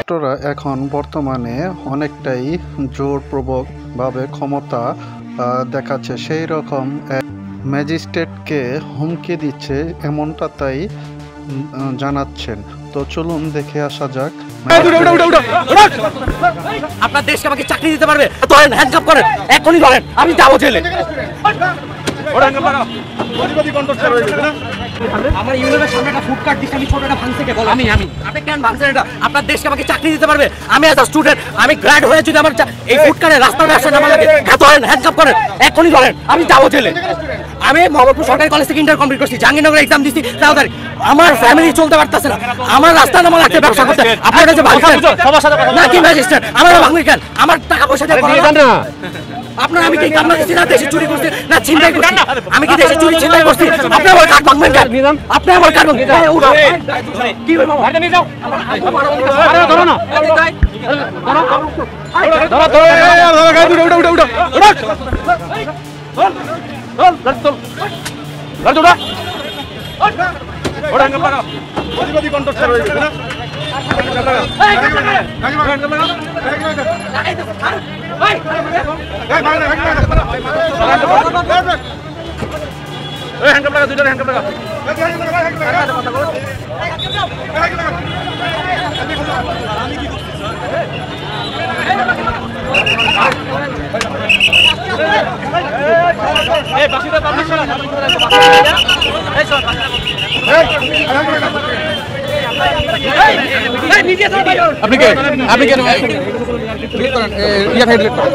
ছাত্ররা এখন বর্তমানে অনেকটাই জোরপূর্বকভাবে ক্ষমতা দেখাচ্ছে, সেই রকম ম্যাজিস্ট্রেটকে হুমকি দিচ্ছে, এমনটা তাই জানাচ্ছেন। তো চলুন দেখে আসা যাক। আপনার দেশকে আমাকে চাকরি দিতে পারবে? ধরেন, হ্যান্ডকাপ করেন, এখনই ধরেন, আমি যাবো জেলে। আমার ইউনিভার্সিটির সামনে একটা ফুড কার্ট দিচ্ছে, আমি ছোটটা ভাঙছে কে বলো? আমি আপনি কেন ভাঙছেন এটা? আপনার দেশকে আমাকে চাকরি দিতে পারবে? আমি এজ আ স্টুডেন্ট, আমি গ্র্যাড হয়ে যদি আমার এই ফুড কার্টে রাস্তার ব্যবসা নামা লাগে, ধরেন, হ্যান্ডকাপ করেন, এখনই ধরেন, আমি যাবো জেলে। আমি মোহাম্মদপুর সরকারি কলেজ থেকে ইন্টার কমপ্লিট করছি, জাহাঙ্গীরনগর এক্সাম দিচ্ছি, তাও আমার ফ্যামিলি চলতে পারতেছে না, আমার রাস্তা নামা লাগছে ব্যবসা করতে। আপনার কাছে ভাঙছেন নাকি ম্যাজিস্ট্রেট? আমার ভাঙবেন কেন? আমার টাকা পয়সা দিয়ে আপনার আমি কি কামনা করছি না দেশে চুরি করছি না ছিনতাই করছি? আমি কি দেশে চুরি ছিনতাই করছি? আপনি আমার কার্ড ভাঙবেন কেন? আপনি আমার কার্ড ভাঙবেন কি হইব? গাড়িতে নিয়ে যাও। আরে ধরো না, ধরো ধরো ধরো, গাড়ি উঠো উঠো উঠো উঠো উঠো, চল চল গাড়ি চল, গাড়ি উঠো, ওড় হ্যান্ডকাপ লাগাও, প্রতিবাদী কন্ট্রাক্ট হয়ে গেছে না? আপনি কে? আপনি কেন ইয়া ফাইল করেন?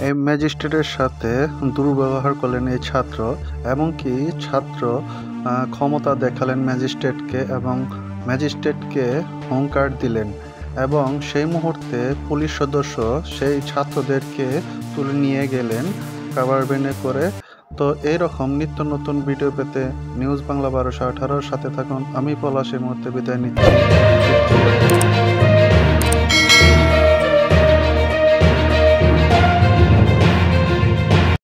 এই ম্যাজিস্ট্রেটের সাথে দুর্ব্যবহার করলেন এই ছাত্র, এমনকি ছাত্র ক্ষমতা দেখালেন ম্যাজিস্ট্রেটকে এবং ম্যাজিস্ট্রেটকে হুঙ্কার দিলেন, এবং সেই মুহূর্তে পুলিশ সদস্য সেই ছাত্রদেরকে তুলে নিয়ে গেলেন কাভার ভ্যানে করে। তো এইরকম নিত্য নতুন ভিডিও পেতে নিউজ বাংলা 1218 সাথে থাকুন। আমি পলাশ এই মুহূর্তে বিদায় নিচ্ছি।